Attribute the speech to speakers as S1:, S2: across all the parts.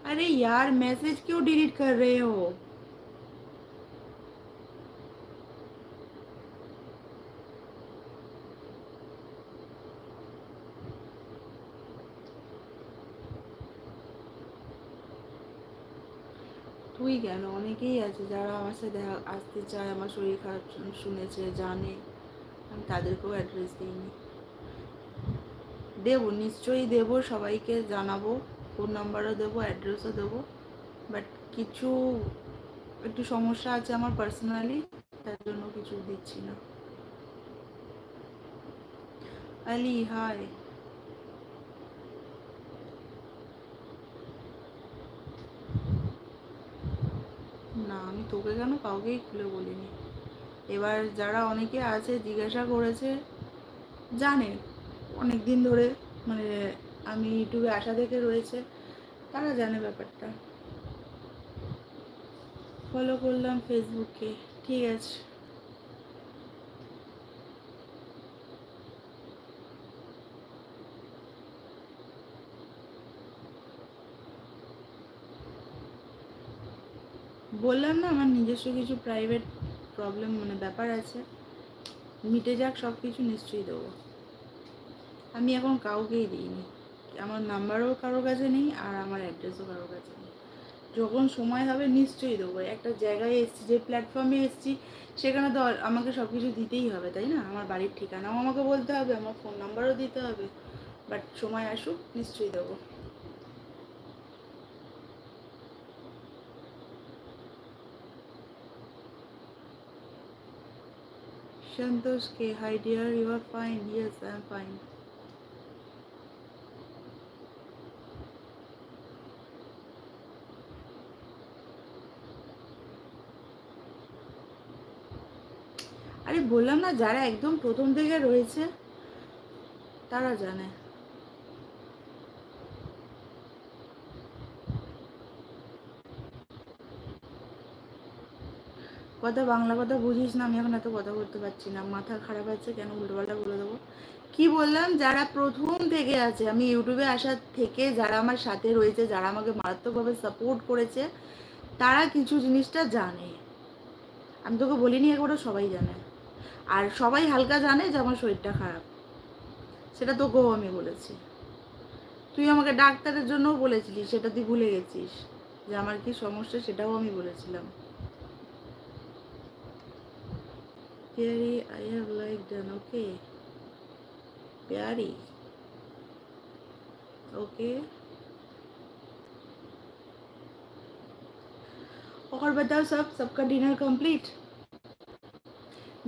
S1: अरे यार मैसेज क्यों डिलीट कर रहे हो? তুই কেন, অনেকেই আছে যারা আমার সাথে আসতে চায়, আমার শরীর খারাপ শুনেছে, জানে, আমি তাদেরকেও অ্যাড্রেস দিইনি। দেবো, নিশ্চয়ই দেবো, সবাইকে জানাবো, ফোন নাম্বারও দেবো, অ্যাড্রেসও দেবো, বাট কিছু একটু সমস্যা আছে আমার পার্সোনালি, তার জন্য কিছু দিচ্ছি না। আলি হাই। না, আমি তোকে কেন, কাউকেই খুলে বলিনি। এবার যারা অনেকে আছে জিজ্ঞাসা করেছে, জানে অনেক দিন ধরে, মানে আমি ইউটিউবে আসা থেকে রয়েছে, তারা জানে ব্যাপারটা। ফলো করলাম ফেসবুকে, ঠিক আছে। বললাম না আমার নিজস্ব কিছু প্রাইভেট প্রবলেম, মানে ব্যাপার আছে, মিটে যাক সব কিছু, নিশ্চয়ই দেবো। আমি এখন কাউকেই দিইনি, আমার নাম্বারও কারোর কাছে নেই, আর আমার অ্যাড্রেসও কারোর কাছে নেই। যখন সময় হবে নিশ্চয়ই দেবো। একটা জায়গায় এসেছি, যে প্ল্যাটফর্মে এসেছি, সেখানে তো আমাকে সব কিছু দিতেই হবে, তাই না? আমার বাড়ির ঠিকানাও আমাকে বলতে হবে, আমার ফোন নাম্বারও দিতে হবে, বাট সময় আসুক, নিশ্চয়ই দেবো। সন্তোষ কে, hi dear, you are fine? Yes, I am fine. আরে বললাম না, যারা একদম প্রথম থেকে রয়েছে তারা জানে। কথা, বাংলা কথা বুঝিস না, আমি এখন এত কথা বলতে পারছি না, মাথা খারাপ আছে, কেন উল্টোপাল্টা বলে দেবো। কি বললাম, যারা প্রথম থেকে আছে, আমি ইউটিউবে আসার থেকে যারা আমার সাথে রয়েছে, যারা আমাকে মারাত্মকভাবে সাপোর্ট করেছে, তারা কিছু জিনিসটা জানে। আমি তোকে বলিনি একবারও, সবাই জানে। আর সবাই হালকা জানে যে আমার শরীরটা খারাপ, সেটা তোকেও আমি বলেছি। তুই আমাকে ডাক্তারের জন্যও বলেছিলিস, সেটা তুই ভুলে গেছিস, যে আমার কি সমস্যা সেটাও আমি বলেছিলাম। Perry, I have liked an okay. Perry, okay. और बताओ, सबका डिनर कंप्लीट?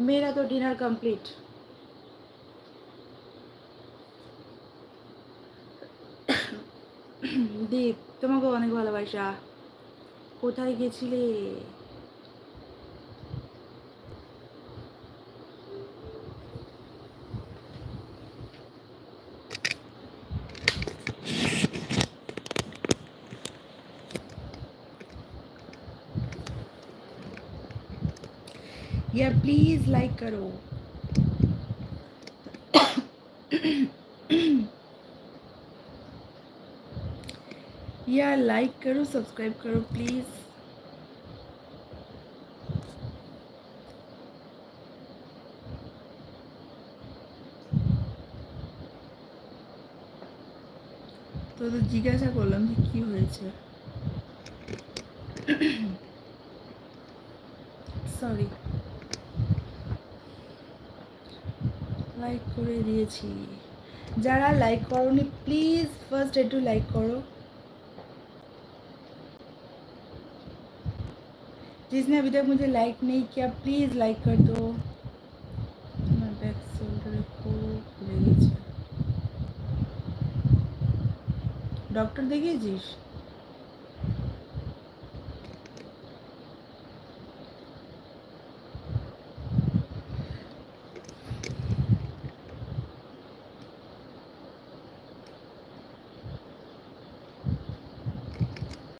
S1: मेरा तो डिनर कंप्लीट। দীপ, তোমাকে অনেক ভালোবাসা। কোথায় গেছিলে? यार प्लीज लाइक करो। यार लाइक करो, सब्सक्राइब करो प्लीज। তো জিজ্ঞাসা করলাম যে কি হয়েছে। সরি, লাইক করে দিয়েছি। যারা লাইক করোনি প্লিজ ফার্স্ট একটু লাইক করো। जिसने अभी तक मुझे लाइक नहीं किया प्लीज लाइक कर दो। আমার ব্যাক শোল্ডারে খুব ফুলে গেছে। ডক্টর দেখিয়েছিস?